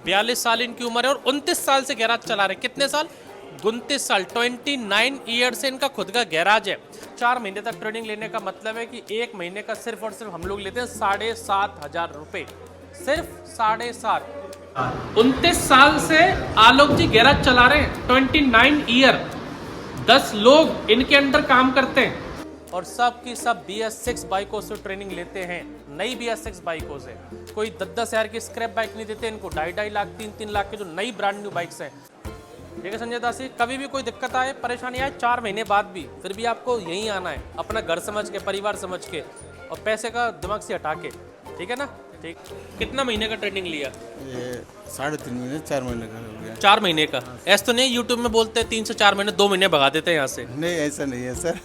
42 साल इनकी उम्र है और 29 साल से गैराज चला रहे हैं। कितने साल? 29 साल, 29 ईयर से इनका खुद का गैराज है। 4 महीने तक ट्रेनिंग लेने का मतलब है कि 1 महीने का सिर्फ और सिर्फ हम लोग लेते हैं 7,500 रुपये, सिर्फ 7,500। 29 साल से आलोक जी गैराज चला रहे हैं, 29 ईयर, 10 लोग इनके अंडर काम करते हैं और सब की सब BS6 बाइकों से ट्रेनिंग लेते हैं, नई BS6 बाइकों से। कोई 10-10 हज़ार की स्क्रैप बाइक नहीं देते इनको, 2.5 लाख 3-3 लाख की जो नई ब्रांड न्यू बाइक्स हैं। ठीक है संजय दास जी, कभी भी कोई दिक्कत आए, परेशानी आए, 4 महीने बाद भी फिर भी आपको यहीं आना है, अपना घर समझ के, परिवार समझ के और पैसे का दिमाग से हटा के। ठीक है ना? ठीक। कितना महीने का ट्रेनिंग लिया? ये 3.5 महीने 4 महीने का हो गया। 4 महीने का। ऐसा तो नहीं यूट्यूब में बोलते हैं 3 से 4 महीने, 2 महीने भगा देते हैं यहाँ से। नहीं, ऐसा नहीं है सर।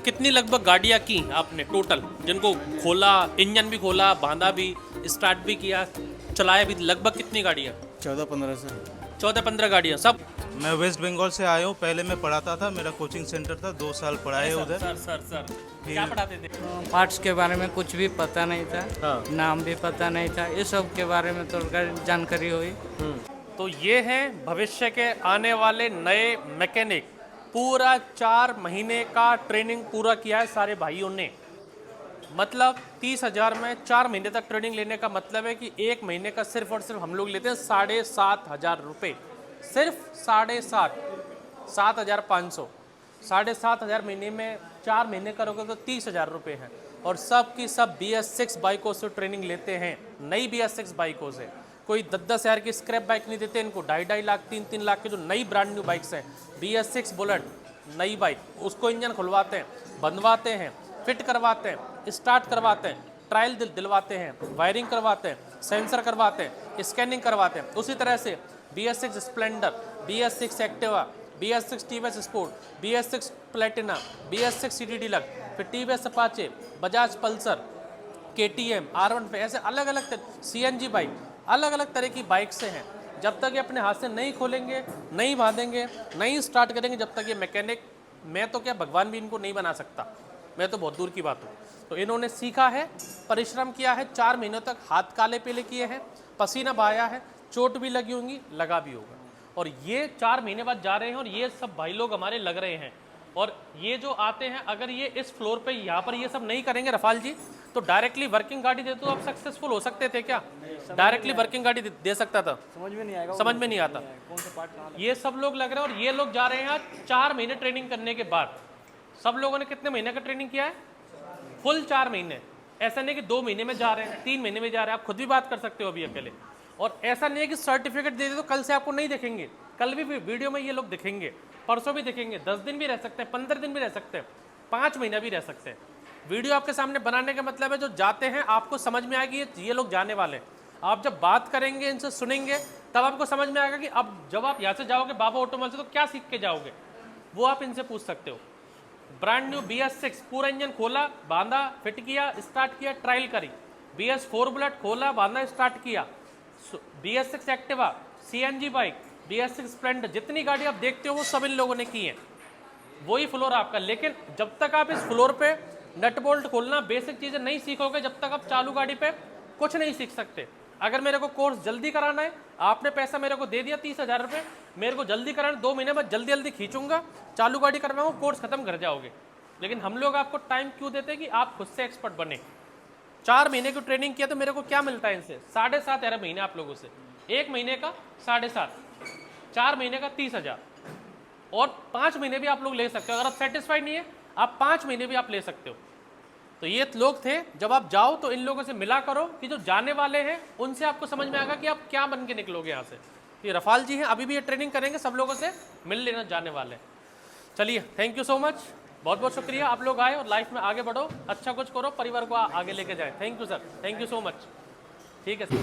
कितनी लगभग गाड़ियाँ की आपने टोटल, जिनको खोला, इंजन भी खोला, बांधा भी, स्टार्ट भी किया, चलाया भी, लगभग कितनी गाड़ियाँ? 14-15 से। 14-15 गाड़ियाँ सब। मैं वेस्ट बंगाल से आया हूँ। पहले मैं पढ़ाता था, मेरा कोचिंग सेंटर था, 2 साल पढ़ाए उधर। सर क्या पढ़ाते थे? पार्ट्स के बारे में कुछ भी पता नहीं था। हाँ। नाम भी पता नहीं था, ये सब के बारे में तो जानकारी हुई। तो ये हैं भविष्य के आने वाले नए मैकेनिक। पूरा 4 महीने का ट्रेनिंग पूरा किया है सारे भाइयों ने। मतलब 30,000 में 4 महीने तक ट्रेनिंग लेने का मतलब है कि 1 महीने का सिर्फ और सिर्फ हम लोग लेते हैं 7,500 सिर्फ 7,500। 7,500 महीने में 4 महीने करोगे तो 30,000 रुपये हैं। और सब की सब BS6 बाइकों से ट्रेनिंग लेते हैं, नई BS6 बाइकों से। कोई 10-10 हज़ार की स्क्रैप बाइक नहीं देते इनको, 2.5 लाख 3-3 लाख की जो नई ब्रांड न्यू बाइक्स हैं। BS6 बुलेट नई बाइक, उसको इंजन खुलवाते हैं, बनवाते हैं, फिट करवाते हैं, स्टार्ट करवाते हैं, ट्रायल दिलवाते हैं, वायरिंग करवाते हैं, सेंसर करवाते हैं, स्कैनिंग करवाते हैं। उसी तरह से BS6 Splendor, BS6 Activa, BS6 TVS sport, BS6 Platina, BS6 city deluxe, फिर TVS Apache, Bajaj Pulsar, KTM, R1, ऐसे अलग अलग CNG बाइक, अलग अलग तरह की बाइक से हैं। जब तक ये अपने हाथ से नहीं खोलेंगे, नहीं बांधेंगे, नहीं स्टार्ट करेंगे, जब तक ये मैकेनिक, मैं तो क्या भगवान भी इनको नहीं बना सकता, मैं तो बहुत दूर की बात हूँ। तो इन्होंने सीखा है, परिश्रम किया है, 4 महीनों तक हाथ काले पीले किए हैं, पसीना बहाया है, चोट भी लगी होंगी, लगा भी होगा। और ये 4 महीने बाद जा रहे हैं और ये सब भाई लोग हमारे लग रहे हैं। और ये जो आते हैं, अगर ये इस फ्लोर पे यहाँ पर ये सब नहीं करेंगे रफाल जी, तो डायरेक्टली वर्किंग गाड़ी दे तो आप सक्सेसफुल हो सकते थे क्या? डायरेक्टली वर्किंग गाड़ी दे सकता था? समझ में नहीं आएगा, समझ में नहीं आता। कौन सा पार्ट? ये सब लोग लग रहे हैं और ये लोग जा रहे हैं आज 4 महीने ट्रेनिंग करने के बाद। सब लोगों ने कितने महीने का ट्रेनिंग किया है? फुल 4 महीने। ऐसा नहीं कि 2 महीने में जा रहे हैं, 3 महीने में जा रहे हैं। आप खुद भी बात कर सकते हो अभी अकेले। और ऐसा नहीं है कि सर्टिफिकेट दे दे तो कल से आपको नहीं दिखेंगे, कल भी वीडियो में ये लोग दिखेंगे, परसों भी दिखेंगे, 10 दिन भी रह सकते हैं, 15 दिन भी रह सकते हैं, 5 महीना भी रह सकते हैं। वीडियो आपके सामने बनाने का मतलब है जो जाते हैं आपको समझ में आएगी ये लोग जाने वाले हैं। आप जब बात करेंगे, इनसे सुनेंगे, तब आपको समझ में आएगा कि अब जब आप यहाँ से जाओगे बाबा ऑटोमोबाइल से तो क्या सीख के जाओगे, वो आप इनसे पूछ सकते हो। ब्रांड न्यू BS6 पूरा इंजन खोला, बांधा, फिट किया, स्टार्ट किया, ट्रायल करी। BS4 बुलेट खोला, बांधा, स्टार्ट किया। BS6 Activa, CNG bike, BS6 Splendor, जितनी गाड़ी आप देखते हो वो सब इन लोगों ने की है। वही फ्लोर आपका। लेकिन जब तक आप इस फ्लोर पे नट बोल्ट खोलना, बेसिक चीज़ें नहीं सीखोगे, जब तक आप चालू गाड़ी पे कुछ नहीं सीख सकते। अगर मेरे को कोर्स जल्दी कराना है, आपने पैसा मेरे को दे दिया 30,000 रुपये, मेरे को जल्दी कराना, 2 महीने में जल्दी जल्दी खींचूंगा, चालू गाड़ी करवाऊँ, कोर्स खत्म कर जाओगे। लेकिन हम लोग आपको टाइम क्यों देते हैं कि आप खुद से एक्सपर्ट बने। 4 महीने की ट्रेनिंग किया तो मेरे को क्या मिलता है इनसे? 7,500 महीने आप लोगों से, 1 महीने का 7,500, 4 महीने का 30,000 और 5 महीने भी आप लोग ले सकते हो। अगर आप सेटिस्फाइड नहीं है, आप 5 महीने भी आप ले सकते हो। तो ये लोग थे, जब आप जाओ तो इन लोगों से मिला करो कि जो जाने वाले हैं उनसे आपको समझ में आएगा कि आप क्या बन के निकलोगे यहाँ से। ये रफाल जी हैं, अभी भी ये ट्रेनिंग करेंगे, सब लोगों से मिल लेना जाने वाले हैं। चलिए, थैंक यू सो मच, बहुत बहुत शुक्रिया, आप लोग आए और लाइफ में आगे बढ़ो, अच्छा कुछ करो, परिवार को आगे लेके जाए। Thank you sir, thank you so much. ठीक है सर।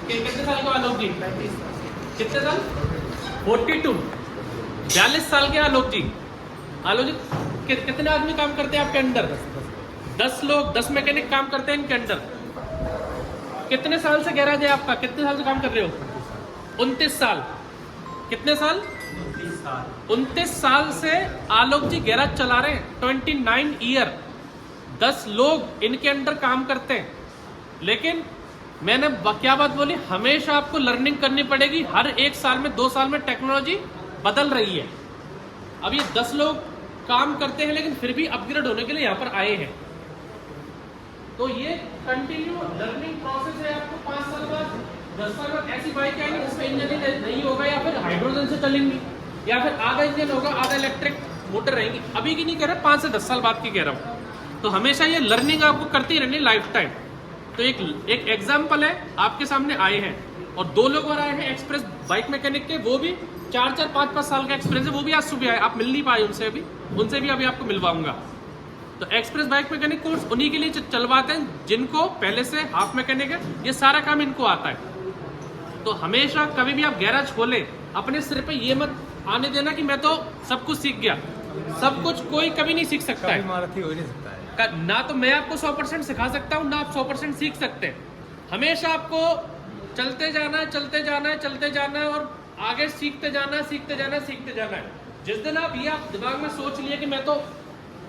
कितने साल के आलोक जी? 35 साल। कितने साल? 42। 42 साल के आलोक जी। आलोक जी, कितने आदमी काम करते हैं आपके अंडर? 10 लोग, 10 मैकेनिक काम करते हैं इनके अंडर। कितने साल से गैराज है आपका? कितने साल से काम कर रहे हो? 29 साल। कितने साल? 29 साल से आलोक जी गैराज चला रहे हैं, 29 ईयर, 10 लोग इनके अंडर काम करते हैं। लेकिन मैंने क्या बात बोली, हमेशा आपको लर्निंग करनी पड़ेगी। हर 1 साल में 2 साल में टेक्नोलॉजी बदल रही है। अब ये 10 लोग काम करते हैं लेकिन फिर भी अपग्रेड होने के लिए यहाँ पर आए हैं। तो ये कंटिन्यू लर्निंग प्रोसेस है। आपको 5 साल बाद 10 साल बाद ऐसी बाइक आएंगी जिसमें इंजन ही नहीं होगा, या फिर हाइड्रोजन से चलेंगी, या फिर आधा इंजन होगा आधा इलेक्ट्रिक मोटर रहेंगी। अभी की नहीं कह रहा, 5 से 10 साल बाद की कह रहा हूँ। तो हमेशा ये लर्निंग आपको करती रहनी लाइफ टाइम। तो एक एग्जाम्पल है आपके सामने आए हैं, और 2 लोग और आए हैं एक्सप्रेस बाइक मैकेनिक के, वो भी 4-4, 5-5 साल का एक्सपीरियंस है। वो भी आज सुबह आए, आप मिल नहीं पाए उनसे भी अभी आपको मिलवाऊंगा। तो एक्सप्रेस बाइक मैकेनिक कोर्स उन्हीं के लिए चलवाते हैं जिनको पहले से हाफ मैकेनिक है, ये सारा काम इनको आता है। तो हमेशा कभी भी आप गैराज खोले, अपने सिर पे ये मत आने देना कि मैं तो सब कुछ सीख गया। सब कुछ कोई कभी नहीं सीख सकता है। महारथी हो ही नहीं सकता है। ना तो मैं आपको 100% सिखा सकता हूँ, ना आप 100% सीख सकते हैं। हमेशा आपको चलते जाना है और आगे सीखते जाना है। जिस दिन आप दिमाग में सोच लिए कि मैं तो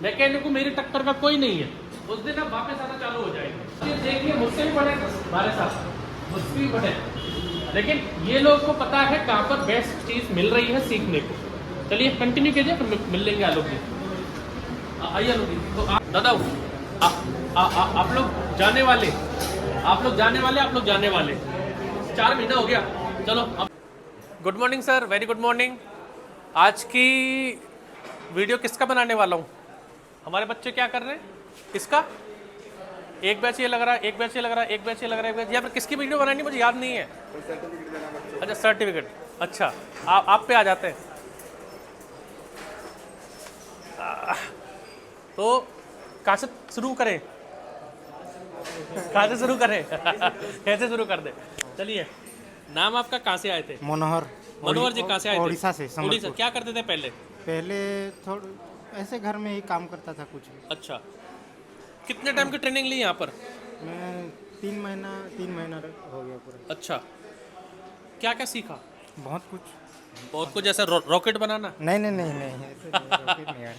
मैकेनिक को मेरी टक्कर का कोई नहीं है, उस दिन आप वापस आना चालू हो जाएंगे। देखिए मुझसे भी बड़े हमारे साथ, मुझसे भी बड़े, लेकिन ये लोग को पता है कहाँ पर बेस्ट चीज़ मिल रही है सीखने को। चलिए कंटिन्यू कीजिए, फिर मिल लेंगे आलोक जी। आइए आलोक जी। तो दादा आप लोग जाने वाले 4 महीना हो गया। चलो good morning sir, very good morning. आज की वीडियो किसका बनाने वाला हूँ? हमारे बच्चे क्या कर रहे हैं, इसका एक बैच ये लग रहा है, एक बैच ये लग रहा है, एक बैच ये लग रहा है, एक बैच, या फिर किसकी वीडियो बनानी मुझे याद नहीं है। अच्छा सर्टिफिकेट, अच्छा आप पे आ जाते हैं। तो कहाँ से शुरू करें कैसे शुरू कर दे? चलिए, नाम आपका, कहाँ से आए थे? मनोहर जी कहाँ से आए थे? उड़ीसा से। उड़ीसा। क्या करते थे पहले? थोड़ा ऐसे घर में ही काम करता था कुछ। अच्छा, कितने टाइम की ट्रेनिंग ली यहाँ पर? मैं 3 महीना हो गया पूरा। अच्छा, क्या क्या सीखा? बहुत कुछ जैसे रॉकेट बनाना? नहीं ऐसे नहीं आया।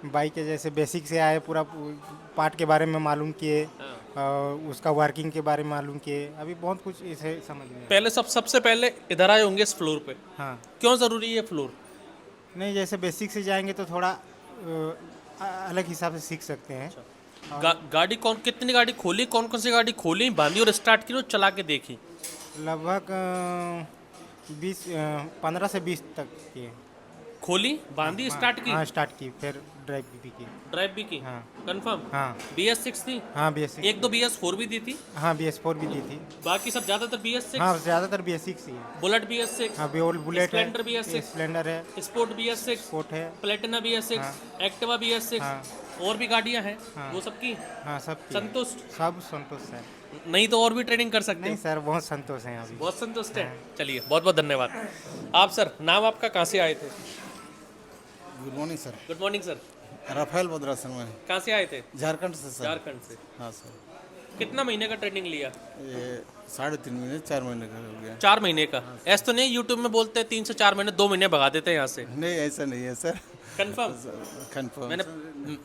बाइक के जैसे बेसिक से आए, पूरा पार्ट के बारे में मालूम किए, उसका वर्किंग के बारे में मालूम किए। अभी बहुत कुछ इसे समझ में पहले सबसे पहले इधर आए होंगे इस फ्लोर पे। हाँ। क्यों ज़रूरी है फ्लोर? नहीं, जैसे बेसिक से जाएंगे तो थोड़ा अलग हिसाब से सीख सकते हैं। गाड़ी कितनी गाड़ी खोली, कौन कौन सी गाड़ी खोली, बांधी और स्टार्ट की और चला के देखी? लगभग 15 से 20 तक किए। खोली, बांधी, स्टार्ट की? हाँ, स्टार्ट की, फिर ड्राइव भी की। हाँ। कंफर्म? हाँ। BS6 थी? हाँ, BS6। एक दो BS4 भी दी थी? हाँ, BS4 भी दी थी। बाकी सब ज़्यादातर BS6? हाँ, ज़्यादातर BS6 ही है। Bullet BS6? हाँ, बुलेट है, स्प्लेंडर BS6? स्प्लेंडर है, स्पोर्ट BS6? स्पोर्ट है, प्लेटिना BS6? Activa BS6? हाँ। और भी गाड़ियाँ हैं? हाँ। वो सब की? हाँ, सब की। संतुष्ट? सब संतुष्ट है। नहीं तो और भी ट्रेनिंग कर सकते नहीं हैं? सर, बहुत संतोष हैं अभी। बहुत संतुष्ट है। चलिए, बहुत बहुत धन्यवाद। आप सर, नाम आपका, कहाँ से आए थे? Good morning sir. Good morning sir. राफेल बद्रा शर्मा है। कहाँ से आए थे? झारखंड से सर। झारखंड से। हाँ सर। कितना महीने का ट्रेनिंग लिया? ये 3.5 महीने 4 महीने का हो गया। 4 महीने का? ऐसा तो नहीं यूट्यूब में बोलते हैं 3 से 4 महीने, 2 महीने भगा देते हैं यहाँ से। नहीं, ऐसा नहीं है सर। कंफर्म? कंफर्म।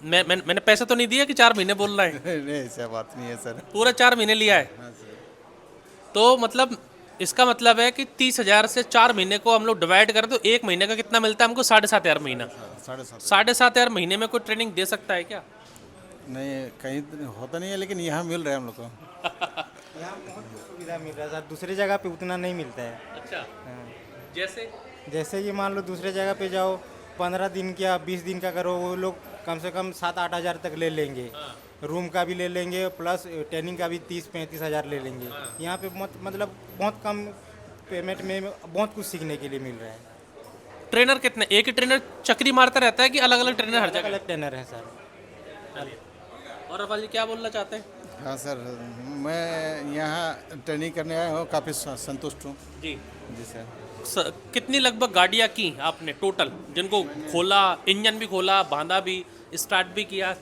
मैंने पैसा तो नहीं दिया कि 4 महीने बोल रहा है? नहीं, ऐसा बात नहीं है सर। पूरा 4 महीने लिया है? हाँ सर। तो मतलब इसका मतलब है कि 30,000 से 4 महीने को हम लोग डिवाइड करें तो 1 महीने का कितना मिलता है हमको? 7,500 महीना। 7,500 महीने में कोई ट्रेनिंग दे सकता है क्या? नहीं, कहीं होता नहीं है, लेकिन यहाँ मिल रहा है हम लोग को। यहाँ बहुत सुविधा मिल रहा है सर, दूसरी जगह पे उतना नहीं मिलता है। अच्छा। हाँ। जैसे कि मान लो दूसरे जगह पे जाओ, 15 दिन का 20 दिन का करो, वो लोग कम से कम 7-8 हज़ार तक ले लेंगे। रूम का भी ले लेंगे, प्लस ट्रेनिंग का भी 30-35 हज़ार ले लेंगे। यहाँ पे मतलब बहुत कम पेमेंट में बहुत कुछ सीखने के लिए मिल रहा है। ट्रेनर कितने? एक ही ट्रेनर चक्री मारता रहता है कि अलग अलग ट्रेनर हर जगह? अलग ट्रेनर है सर। और रफाल जी क्या बोलना चाहते हैं? हाँ सर, मैं यहाँ ट्रेनिंग करने आया हूँ, काफ़ी संतुष्ट हूँ। जी सर। कितनी लगभग गाड़ियाँ की आपने टोटल, जिनको खोला, इंजन भी खोला, बांधा भी, स्टार्ट भी किया,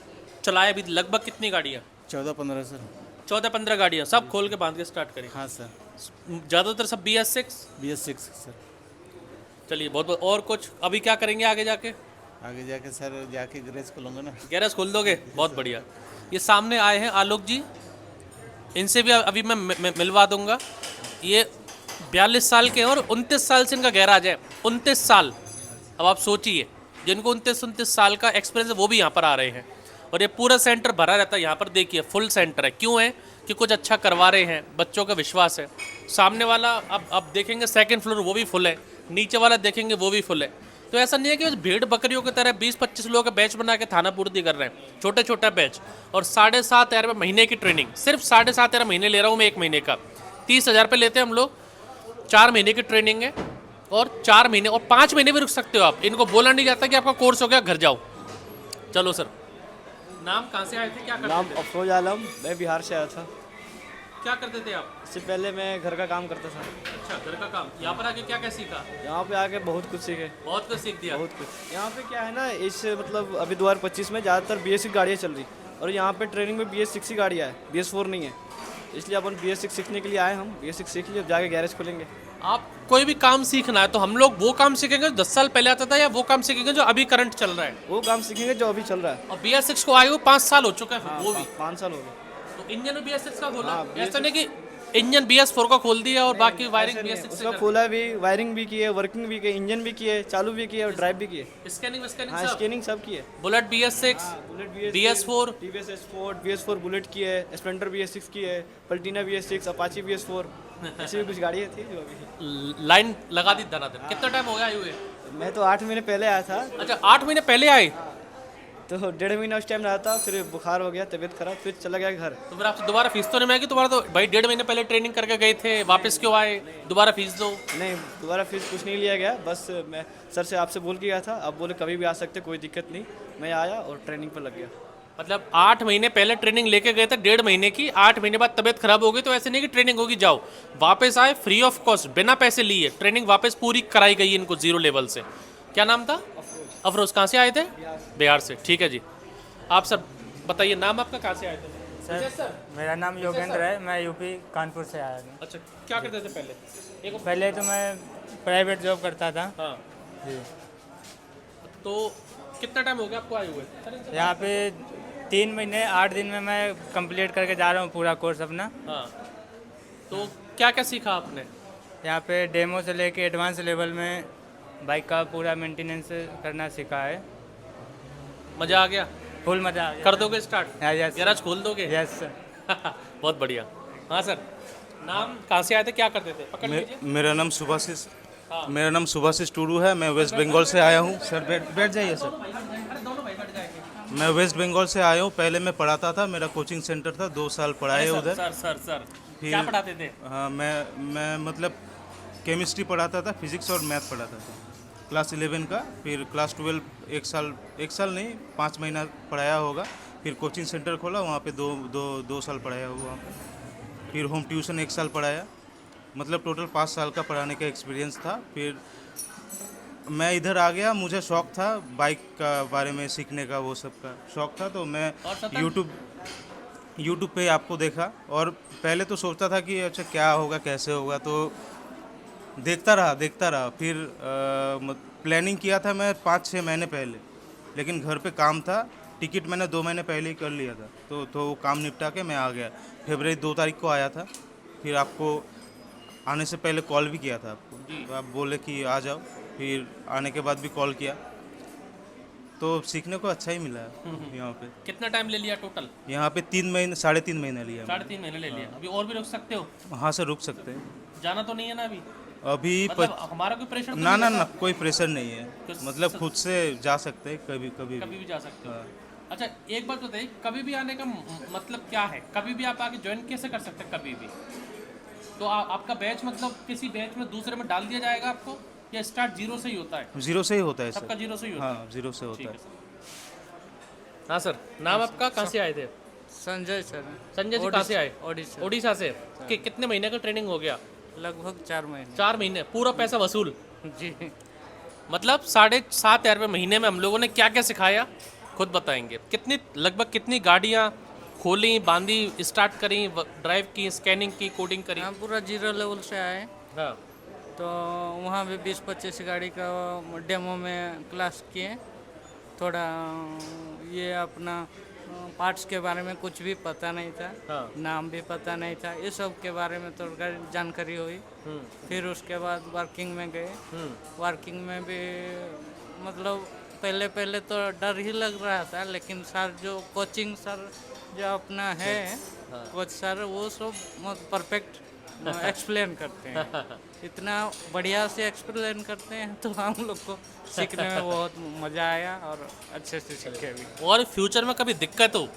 चलाया भी? लगभग कितनी गाड़ियाँ? 14-15 सर। 14-15 गाड़ियाँ सब खोल के बांध के स्टार्ट करी? हाँ सर। ज़्यादातर सब BS6 सर। चलिए, बहुत बहुत। और कुछ अभी क्या करेंगे आगे जाके? आगे जाके सर गैरेज खोलूँगा ना। गैरेज खोल दोगे? बहुत बढ़िया। ये सामने आए हैं आलोक जी, इनसे भी अभी मैं मिलवा दूंगा। ये 42 साल के हैं और 29 साल से इनका गैराज है। 29 साल, अब आप सोचिए, जिनको 29 साल का एक्सपीरियंस है वो भी यहाँ पर आ रहे हैं। और ये पूरा सेंटर भरा रहता है। यहाँ पर देखिए फुल सेंटर है। क्यों है? कि कुछ अच्छा करवा रहे हैं, बच्चों का विश्वास है। सामने वाला अब देखेंगे सेकंड फ्लोर, वो भी फुल है। नीचे वाला देखेंगे, वो भी फुल है। तो ऐसा नहीं है कि भेड़ बकरियों की तरह 20-25 लोगों का बैच बना के थाना पूर्ति कर रहे हैं। छोटे छोटा बैच, और 7,500 रुपये महीने की ट्रेनिंग। सिर्फ 7,500 महीने ले रहा हूँ मैं, 1 महीने का 30,000 रुपये लेते हैं हम लोग। 4 महीने की ट्रेनिंग है, और 4 महीने और 5 महीने भी रुक सकते हो आप। इनको बोला नहीं जाता कि आपका कोर्स हो गया, घर जाओ। चलो सर, नाम कहाँ से आए थे, क्या करते नाम थे? अफरोज आलम, मैं बिहार से आया था। क्या करते थे आप? इससे पहले मैं घर का काम करता था। अच्छा, घर का काम। यहाँ पर आके क्या क्या सीखा? यहाँ पे आके बहुत कुछ सीखे, बहुत कुछ सीख दिया। बहुत कुछ। यहाँ पे क्या है ना, इस मतलब अभी 2025 में ज़्यादातर BS6 गाड़ियाँ चल रही, और यहाँ पे ट्रेनिंग में BS6 ही गाड़ियाँ है, BS4 नहीं है। इसलिए अपन BS6 सीखने के लिए आए। हम BS6 सीख लिए, अब जाके गैरेज खोलेंगे। आप कोई भी काम सीखना है तो हम लोग वो काम सीखेंगे जो 10 साल पहले आता था, या वो काम सीखेंगे जो अभी करंट चल रहा है? वो काम सीखेंगे जो अभी चल रहा है। और BS6 को आए हुए 5 साल हो चुका है, फिर वो भी 5 साल हो गए। तो इंजन में BS6 का खोला। हाँ, ऐसा नहीं कि इंजन BS4 का खोल दिया और बाकी वायरिंग ऐसे नहीं है, BS6 से उसका कर खोला भी, वायरिंग भी की है, वर्किंग भी की है, इंजन भी की है, चालू भी की है, और ड्राइव भी की है। दी। स्कैनिंग हाँ, सब। स्कैनिंग सब की है। Bullet BS6, bullet BS4, TVS S4, BS4 bullet की है, स्प्लेंडर BS6 की है, पल्टीना BS6, अपाची BS4, ऐसी भी कुछ गाड़ियाँ थी जो अभी। लाइन लगा दी धनाधन। कितना टाइम हो गया आए हुए? मैं तो 8 महीने पहले आया था, अच्छा, 8 महीने पहले आए। तो 1.5 महीना उस टाइम रहा था, फिर बुखार हो गया, तबीयत खराब, फिर चला गया घर। तो फिर आपसे दोबारा फीस तो नहीं मांगी? तुम्हारा तो भाई 1.5 महीने पहले ट्रेनिंग करके गए थे, वापस क्यों आए? दोबारा फीस दो। नहीं, दोबारा फीस कुछ नहीं लिया गया, बस मैं सर से आपसे बोल के गया था। आप बोले कभी भी आ सकते, कोई दिक्कत नहीं। मैं आया और ट्रेनिंग पर लग गया। मतलब 8 महीने पहले ट्रेनिंग लेके गए थे, 1.5 महीने की। 8 महीने बाद तबीयत खराब हो गई, तो ऐसे नहीं कि ट्रेनिंग होगी जाओ। वापस आए फ्री ऑफ कॉस्ट, बिना पैसे लिए ट्रेनिंग वापस पूरी कराई गई इनको, 0 लेवल से। क्या नाम था? अफरोज। कहाँ से आए थे? बिहार से। ठीक है जी। आप सर बताइए, नाम आपका, कहाँ से आए थे? सर मेरा नाम योगेंद्र है, मैं यूपी कानपुर से आया हूँ। अच्छा, क्या करते थे पहले? एक पहले तो मैं प्राइवेट जॉब करता था। हाँ, जी। तो कितना टाइम हो गया आपको आए हुए? यहाँ पे 3 महीने 8 दिन में मैं कंप्लीट करके जा रहा हूँ पूरा कोर्स अपना। हाँ, तो क्या क्या सीखा आपने? यहाँ पे डेमो से लेके एडवांस लेवल में बाइक का पूरा मेंटेनेंस करना सीखा है। मज़ा आ गया? फुल मज़ा आ गया। कर दोगे स्टार्ट? यस गैराज खोल दोगे? Yes sir. बहुत बढ़िया। हाँ सर, नाम कहाँ से आए थे, क्या करते थे? पकड़ लीजिए। मेरा नाम सुभाषिस मेरा नाम सुभाषिस टूडू है। मैं वेस्ट बंगाल से आया हूँ। सर बैठ जाइए सर। मैं वेस्ट बंगाल से आया हूँ। पहले मैं पढ़ाता था, मेरा कोचिंग सेंटर था, 2 साल पढ़ाए उधर। सर क्या पढ़ाते थे? हाँ, मैं मतलब केमिस्ट्री पढ़ाता था, फिजिक्स और मैथ पढ़ाता था, क्लास 11 का। फिर क्लास 12 एक साल नहीं, 5 महीना पढ़ाया होगा। फिर कोचिंग सेंटर खोला, वहाँ पे दो साल पढ़ाया हुआ वहाँ पे। फिर होम ट्यूशन 1 साल पढ़ाया, मतलब टोटल 5 साल का पढ़ाने का एक्सपीरियंस था। फिर मैं इधर आ गया, मुझे शौक था बाइक का बारे में सीखने का, वो सब का शौक था। तो मैं यूट्यूब पे आपको देखा, और पहले तो सोचता था कि अच्छा क्या होगा, कैसे होगा, तो देखता रहा। फिर प्लानिंग किया था मैं 5-6 महीने पहले, लेकिन घर पे काम था। टिकट मैंने 2 महीने पहले ही कर लिया था, तो वो काम निपटा के मैं आ गया। फरवरी 2 तारीख को आया था। फिर आपको आने से पहले कॉल भी किया था आपको, तो आप बोले कि आ जाओ। फिर आने के बाद भी कॉल किया, तो सीखने को अच्छा ही मिला है यहाँ पे। कितना टाइम ले लिया टोटल? यहाँ पे 3 महीने 3.5 महीने लिया। 3.5 महीने ले लिया। अभी और भी रुक सकते हो? हाँ सर, रुक सकते हैं। जाना तो नहीं है ना अभी? अभी हमारा कोई प्रेशर? ना, कोई प्रेशर नहीं है। मतलब खुद से जा सकते हैं, कभी भी जा सकते हो। हाँ। अच्छा, एक बात बताइए, कभी भी आने का मतलब क्या है? कभी भी आप आके ज्वाइन कैसे कर सकते हैं? कभी भी तो आपका बैच मतलब किसी बैच में दूसरे में डाल दिया जाएगा आपको, या स्टार्ट 0 से ही होता है? 0 से ही होता है सर। सबका 0 से ही होता है? हाँ, 0 से होता है। हाँ सर, नाम आपका, कहाँ से आए थे? संजय सर। संजय जी, कहाँ से आए? ओडिशा। ओडिशा से। कितने महीने का ट्रेनिंग हो गया? लगभग 4 महीने। 4 महीने, पूरा पैसा वसूल? जी। मतलब 7,500 रुपये महीने में हम लोगों ने क्या क्या सिखाया, खुद बताएंगे। लगभग कितनी गाड़ियाँ खोली, बांधी, स्टार्ट करी, ड्राइव की, स्कैनिंग की, कोडिंग करी? हाँ, पूरा 0 लेवल से आए। हाँ, तो वहाँ भी 20-25 गाड़ी का डेमो में क्लास किए। थोड़ा ये अपना पार्ट्स के बारे में कुछ भी पता नहीं था, हाँ। नाम भी पता नहीं था, ये सब के बारे में थोड़ा जानकारी हुई। फिर उसके बाद वर्किंग में गए। वर्किंग में भी मतलब पहले पहले तो डर ही लग रहा था, लेकिन सर जो कोचिंग सर जो अपना है कोच सर, वो सब परफेक्ट एक्सप्लेन करते हैं। इतना बढ़िया से एक्सप्लेन करते हैं तो हम लोग को सीखने में बहुत मज़ा आया और अच्छे से सीखे भी। और फ्यूचर में कभी दिक्कत हो,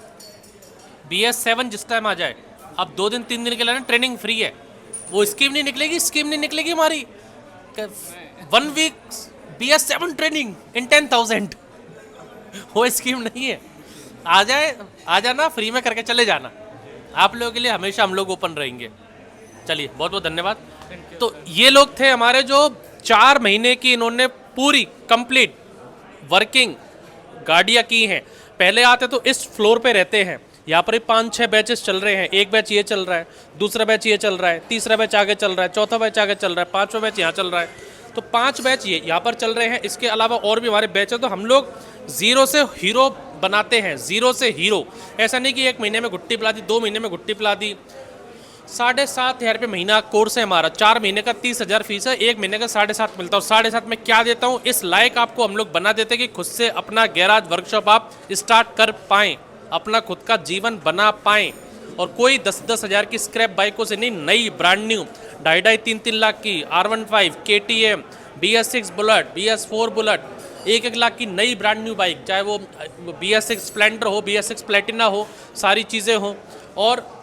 BS7 जिस टाइम आ जाए, अब 2 दिन 3 दिन के लिए ना ट्रेनिंग फ्री है, वो स्कीम नहीं निकलेगी, स्कीम नहीं निकलेगी हमारी 1 वीक BS7 ट्रेनिंग इन 10,000, वो स्कीम नहीं है। आ जाना फ्री में करके चले जाना, आप लोगों के लिए हमेशा हम लोग ओपन रहेंगे। चलिए बहुत बहुत धन्यवाद। तो ये लोग थे हमारे जो 4 महीने की इन्होंने पूरी कंप्लीट वर्किंग गाड़ियाँ की हैं। पहले आते तो इस फ्लोर पे रहते हैं, यहाँ पर ही 5-6 बैचेस चल रहे हैं। एक बैच ये चल रहा है, दूसरा बैच ये चल रहा है, तीसरा बैच आगे चल रहा है, चौथा बैच आगे चल रहा है, 5वां बैच यहाँ चल रहा है। तो 5 बैच ये यहाँ पर चल रहे हैं। इसके अलावा और भी हमारे बैच है। तो हम लोग ज़ीरो से हीरो बनाते हैं, ज़ीरो से हीरो। ऐसा नहीं कि 1 महीने में घुट्टी पिला दी, 2 महीने में घुट्टी पिला दी। 7,500 रुपये महीना कोर्स है हमारा। 4 महीने का 30,000 फीस है, 1 महीने का 7,500 मिलता है। और 7,500 में क्या देता हूँ, इस लायक आपको हम लोग बना देते कि खुद से अपना गैराज वर्कशॉप आप स्टार्ट कर पाएँ, अपना खुद का जीवन बना पाएँ। और कोई 10-10 हज़ार की स्क्रैप बाइकों से नहीं, नई ब्रांड न्यू 2.5 3-3 लाख की R15 KTM BS6 bullet, BS4 bullet, 1-1 lakh की नई ब्रांड न्यू बाइक, चाहे वो BS6 स्प्लेंडर हो, BS6 प्लेटिना हो, सारी चीज़ें हों। और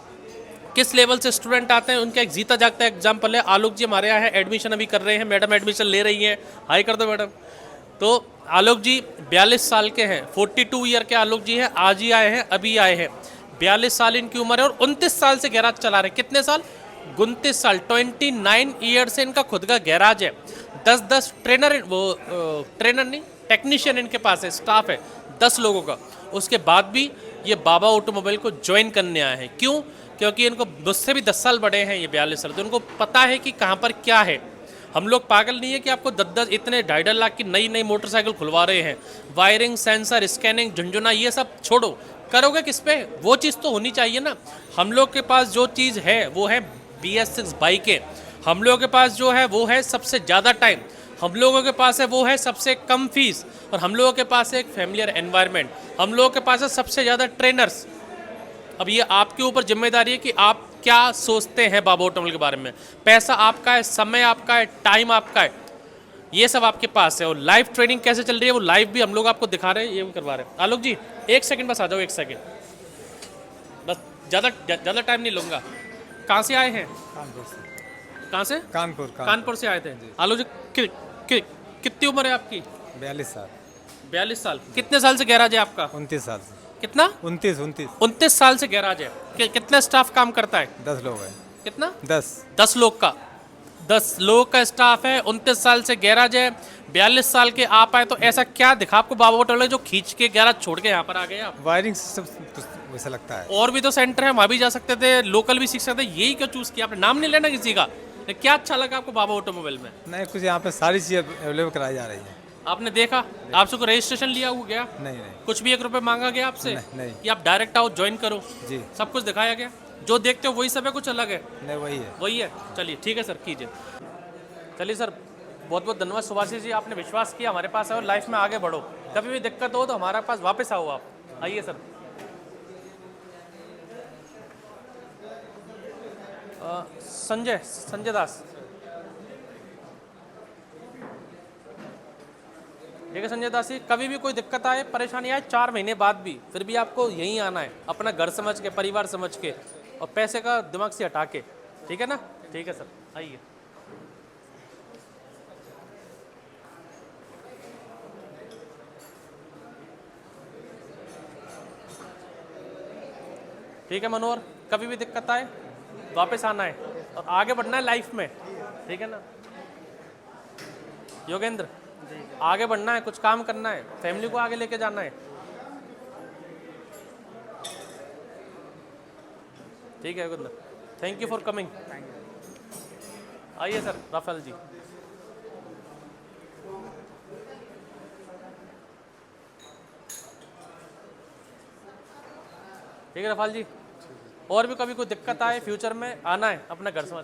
किस लेवल से स्टूडेंट आते हैं उनका एक जीता जागता एग्जाम्पल है। आलोक जी हमारे यहाँ है, एडमिशन अभी कर रहे हैं, मैडम एडमिशन ले रही हैं। हाई कर दो मैडम। तो आलोक जी 42 साल के हैं, 42 ईयर के आलोक जी हैं, आज ही आए हैं, अभी आए हैं। 42 साल इनकी उम्र है और 29 साल से गैराज चला रहे हैं। कितने साल? 29 साल, 29 ईयर से इनका खुद का गैराज है। 10-10 ट्रेनर, वो ट्रेनर नहीं, टेक्नीशियन इनके पास है, स्टाफ है 10 लोगों का। उसके बाद भी ये बाबा ऑटोमोबाइल को ज्वाइन करने आए हैं। क्यों? क्योंकि इनको मुझसे भी 10 साल बड़े हैं ये 42 साल, तो उनको पता है कि कहाँ पर क्या है। हम लोग पागल नहीं है कि आपको 10-10 इतने 2.5 लाख की नई मोटरसाइकिल खुलवा रहे हैं। वायरिंग, सेंसर, स्कैनिंग, झुंझुना, ये सब छोड़ो, करोगे किस पे? वो चीज़ तो होनी चाहिए ना। हम लोग के पास जो चीज़ है वो है BS6 बाइकें। हम लोगों के पास जो है वो है सबसे ज़्यादा टाइम, हम लोगों के पास है वो है सबसे कम फीस, और हम लोगों के पास है एक फैमिलियर एनवायरनमेंट। हम लोगों के पास है सबसे ज़्यादा ट्रेनर्स। अब ये आपके ऊपर जिम्मेदारी है कि आप क्या सोचते हैं बाबा ऑटोमोबाइल के बारे में। पैसा आपका है, समय आपका है, टाइम आपका है, ये सब आपके पास है। और लाइव ट्रेनिंग कैसे चल रही है वो लाइव भी हम लोग आपको दिखा रहे हैं, ये भी करवा रहे हैं। आलोक जी 1 सेकंड बस आ जाओ, 1 सेकंड बस, ज़्यादा टाइम नहीं लूँगा। कहाँ से आए हैं? कहाँ से? कानपुर से आए थे। आलोक जी कितनी उम्र है आपकी? 42 साल। 42 साल। कितने साल से गैराज है आपका? 29 साल से। कितना? 29 साल से गैराज है। कितना स्टाफ काम करता है? 10 लोग हैं। कितना? 10 लोग का 10 लोग का स्टाफ है। 29 साल से गैराज है। 42 साल के आप आए तो ऐसा क्या दिखा आपको बाबा ऑटोमोबाइल जो खींच के गैराज छोड़ के यहाँ पर आ गए आप? वायरिंग सिस्टम वैसा लगता है। और भी तो सेंटर है, वहाँ भी जा सकते थे, लोकल भी सीख सकते थे, यही क्यों चूज़ किया आपने? नाम नहीं लेना किसी का, क्या अच्छा लगा आपको बाबा ऑटोमोबाइल में? नहीं, कुछ यहाँ पे सारी चीज़ें अवेलेबल कराई जा रही हैं। आपने देखा, आपसे कोई रजिस्ट्रेशन लिया हुआ गया? नहीं। कुछ भी 1 रुपये मांगा गया आपसे? नहीं। कि आप डायरेक्ट आओ, ज्वाइन करो? जी। सब कुछ दिखाया गया, जो देखते हो वही सब है, कुछ अलग है? नहीं, वही है। चलिए ठीक है सर, कीजिए। चलिए सर, बहुत बहुत धन्यवाद सुभाषी जी, आपने विश्वास किया हमारे पास है और लाइफ में आगे बढ़ो। कभी भी दिक्कत हो तो हमारे पास वापस आओ आप। आइए सर। संजय दास, ठीक है संजय दास जी, कभी भी कोई दिक्कत आए, परेशानी आए, 4 महीने बाद भी, फिर भी आपको यहीं आना है, अपना घर समझ के, परिवार समझ के, और पैसे का दिमाग से हटा के। ठीक है ना? ठीक है सर, आइए। ठीक है मनोहर, कभी भी दिक्कत आए वापस आना है और आगे बढ़ना है लाइफ में। ठीक है ना? योगेंद्र, आगे बढ़ना है, कुछ काम करना है, फैमिली को आगे लेके जाना है। ठीक है Yogendra, thank you for coming. आइए सर, राफेल जी। ठीक है रफाल जी, और भी कभी कोई दिक्कत आए फ्यूचर में आना है अपना घर समझ के।